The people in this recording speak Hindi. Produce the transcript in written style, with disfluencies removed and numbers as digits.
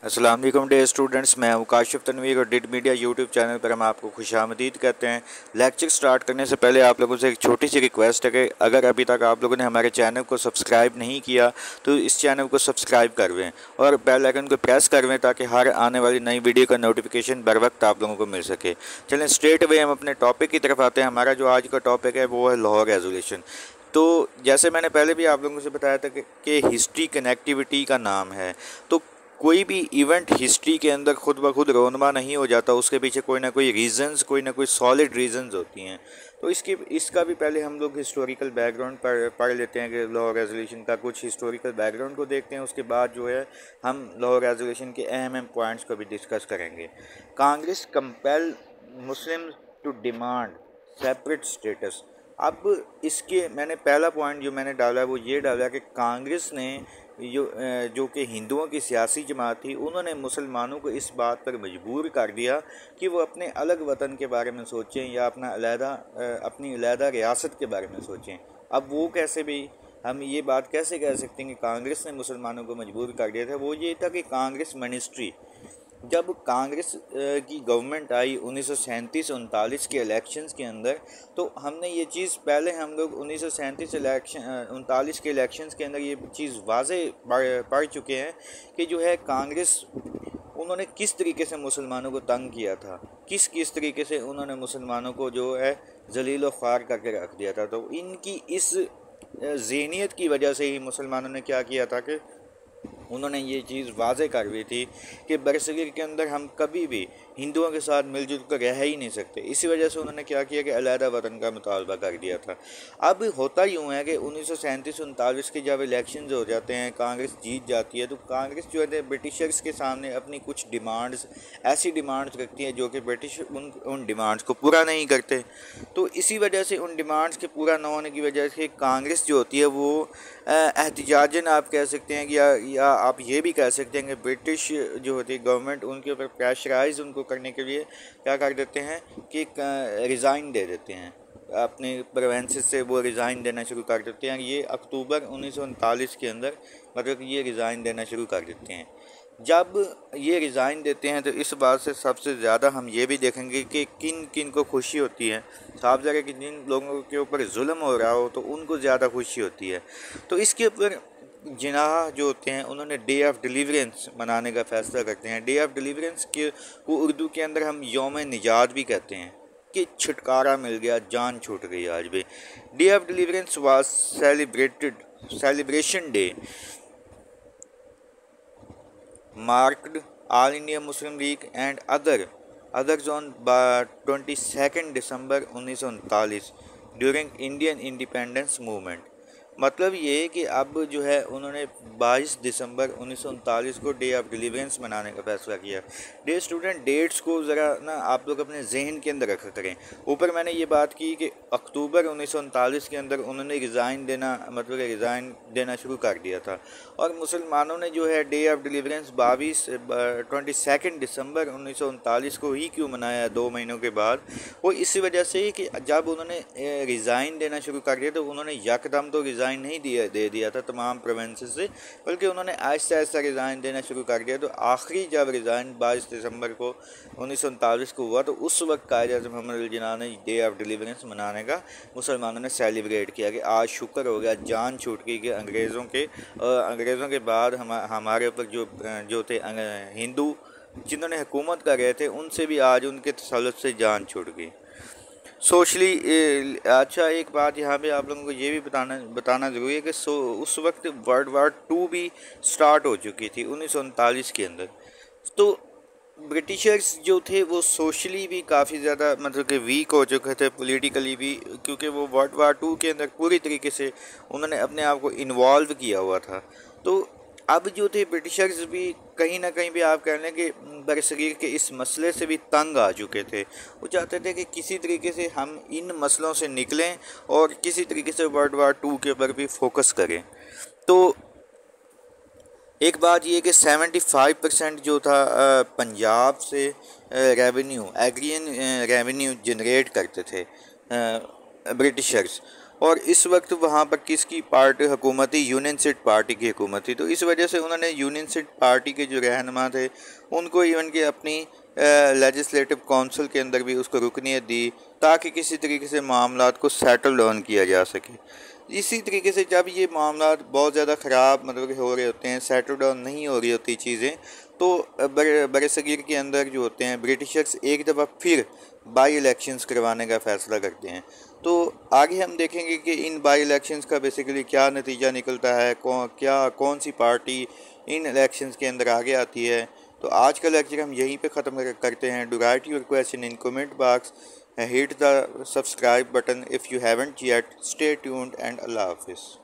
अस्सलाम वालेकुम डे स्टूडेंट्स, मैं हूं काशिफ तनवीर और डिड मीडिया यूट्यूब चैनल पर हम आपको खुशामदीद कहते हैं। लेक्चर स्टार्ट करने से पहले आप लोगों से एक छोटी सी रिक्वेस्ट है कि अगर अभी तक आप लोगों ने हमारे चैनल को सब्सक्राइब नहीं किया तो इस चैनल को सब्सक्राइब कर लें और बेल आइकन को प्रेस कर लें ताकि हर आने वाली नई वीडियो का नोटिफिकेशन बर वक्त आप लोगों को मिल सके। चलें स्ट्रेट अवे हम अपने टॉपिक की तरफ आते हैं। हमारा जो आज का टॉपिक है वो है लाहौर रेजोल्यूशन। तो जैसे मैंने पहले भी आप लोगों से बताया था कि हिस्ट्री कनेक्टिविटी का नाम है। तो कोई भी इवेंट हिस्ट्री के अंदर खुद ब खुद रोनमा नहीं हो जाता, उसके पीछे कोई ना कोई रीज़न्स, कोई ना कोई सॉलिड रीज़न्स होती हैं। तो इसका भी पहले हम लोग हिस्टोरिकल बैकग्राउंड पढ़ लेते हैं कि लाहौर रेजोल्यूशन का कुछ हिस्टोरिकल बैकग्राउंड को देखते हैं। उसके बाद जो है हम लाहौर रेजोल्यूशन के अहम पॉइंट्स को भी डिस्कस करेंगे। Congress compel Muslim to demand separate states. अब इसके मैंने पहला पॉइंट जो मैंने डाला वो ये डाला कि कांग्रेस ने जो कि हिंदुओं की सियासी जमात थी, उन्होंने मुसलमानों को इस बात पर मजबूर कर दिया कि वो अपने अलग वतन के बारे में सोचें या अपनी अलहदा रियासत के बारे में सोचें। अब वो कैसे भी हम ये बात कैसे कह सकते हैं कि कांग्रेस ने मुसलमानों को मजबूर कर दिया था? वो ये था कि कांग्रेस मिनिस्ट्री, जब कांग्रेस की गवर्नमेंट आई 1937-39 के इलेक्शंस के अंदर, तो हमने ये चीज़ पहले हम लोग 1939 के इलेक्शंस के अंदर ये चीज़ वाज़े पढ़ चुके हैं कि जो है कांग्रेस उन्होंने किस तरीके से मुसलमानों को तंग किया था, किस तरीके से उन्होंने मुसलमानों को जो है जलील व ख्वार करके रख दिया था। तो इनकी इस ज़हनियत की वजह से ही मुसलमानों ने क्या किया था कि उन्होंने ये चीज़ वाज़े कर दी थी कि बरसगीर के अंदर हम कभी भी हिंदुओं के साथ मिलजुल कर रह ही नहीं सकते। इसी वजह से उन्होंने क्या किया कि अलहदा वतन का मुतालबा कर दिया था। अब होता यूँ है कि 1937-39 के जब इलेक्शन हो जाते हैं, कांग्रेस जीत जाती है, तो कांग्रेस जो है ब्रिटिशर्स के सामने अपनी कुछ डिमांड्स, ऐसी डिमांड्स रखती है जो कि ब्रिटिश उन डिमांड्स को पूरा नहीं करते। तो इसी वजह से उन डिमांड्स के पूरा न होने की वजह से कांग्रेस जो होती है वो एहतिजाजन आप कह सकते हैं या आप ये भी कह सकते हैं कि ब्रिटिश जो होती है गवर्नमेंट उनके ऊपर प्रेशराइज उनको करने के लिए क्या कर देते हैं कि रिज़ाइन दे देते हैं, अपने प्रोविंसेस से वो रिज़ाइन देना शुरू कर देते हैं। ये अक्टूबर 1939 के अंदर मतलब ये रिज़ाइन देना शुरू कर देते हैं। जब ये रिज़ाइन देते हैं तो इस बात से सबसे ज़्यादा हम ये भी देखेंगे कि किन किन को खुशी होती है। साफ ज़रा कि जिन लोगों के ऊपर जुल्म हो रहा हो तो उनको ज़्यादा खुशी होती है। तो इसके ऊपर जिनाह जो होते हैं उन्होंने डे ऑफ डिलीवरेंस मनाने का फ़ैसला करते हैं। डे ऑफ डिलीवरेंस के को उर्दू के अंदर हम यौम निजात भी कहते हैं कि छुटकारा मिल गया, जान छूट गई। आज भी day of deliverance was celebration day marked All India Muslim League and others on 22 December 1939 during Indian Independence Movement। मतलब ये है कि अब जो है उन्होंने 22 दिसंबर 1939 को डे ऑफ डिलीवरेंस मनाने का फैसला किया। डे स्टूडेंट डेट्स को ज़रा ना आप लोग अपने जहन के अंदर रखा करें। ऊपर मैंने ये बात की कि अक्टूबर 1939 के अंदर उन्होंने रिज़ाइन देना शुरू कर दिया था और मुसलमानों ने जो है डे ऑफ डिलीवरेंस 22 दिसंबर 1939 को ही क्यों मनाया 2 महीनों के बाद? वो इसी वजह से कि जब उन्होंने रिज़ाइन देना शुरू कर दिया तो उन्होंने यकदम तो रिज़ाइन नहीं दे दिया था तमाम प्रोविंसेस से, बल्कि उन्होंने आहिस्ता आहिस्ता रिज़ाइन देना शुरू कर दिया। तो आखिरी जब रिज़ाइन 22 दिसंबर को 1939 को हुआ तो उस वक्त कायद आज़म मोहम्मद अली जिन्ना ने डे ऑफ डिलीवरेंस मनाने का मुसलमानों ने सेलिब्रेट किया कि आज शुक्र हो गया, जान छूट गई कि अंग्रेज़ों के बाद हमारे ऊपर जो थे हिंदू जिन्होंने हुकूमत कर रहे थे उनसे भी आज उनके तसल्लुत से जान छूट गई। सोशली अच्छा एक बात यहाँ पे आप लोगों को ये भी बताना ज़रूरी है कि उस वक्त वर्ल्ड वार 2 भी स्टार्ट हो चुकी थी 1939 के अंदर। तो ब्रिटिशर्स जो थे वो सोशली भी काफ़ी ज़्यादा मतलब कि वीक हो चुके थे, पॉलिटिकली भी, क्योंकि वो वर्ल्ड वार 2 के अंदर पूरी तरीके से उन्होंने अपने आप को इन्वॉल्व किया हुआ था। तो अब जो थे ब्रिटिशर्स भी कहीं ना कहीं भी आप कह लें कि बरसगीर के इस मसले से भी तंग आ चुके थे। वो चाहते थे कि किसी तरीके से हम इन मसलों से निकलें और किसी तरीके से वर्ल्ड वार 2 के ऊपर भी फोकस करें। तो एक बात ये कि 75% जो था पंजाब से एग्रियन रेवेन्यू जनरेट करते थे ब्रिटिशर्स। और इस वक्त वहाँ पर किसकी पार्टी हुकूमत थी? यूनियन सीट पार्टी की हुकूमत थी। तो इस वजह से उन्होंने यूनियन सीट पार्टी के जो रहनुमा थे उनको इवन के अपनी लेजिस्लेटिव काउंसिल के अंदर भी उसको रुकनीत दी ताकि किसी तरीके से मामलात को सेटल डाउन किया जा सके। इसी तरीके से जब ये मामलात बहुत ज़्यादा ख़राब मतलब कि हो रहे होते हैं, सेटल डाउन नहीं हो रही होती चीज़ें, तो बड़े सगीर के अंदर जो होते हैं ब्रिटिशर्स एक दफ़ा फिर बाई इलेक्शंस करवाने का फ़ैसला करते हैं। तो आगे हम देखेंगे कि इन बाई इलेक्शंस का बेसिकली क्या नतीजा निकलता है, कौन सी पार्टी इन इलेक्शंस के अंदर आगे आती है। तो आज का लेक्चर हम यहीं पे ख़त्म करते हैं। Do right your question in comment box, hit the subscribe button if you haven't yet. Stay tuned and Allah Hafiz.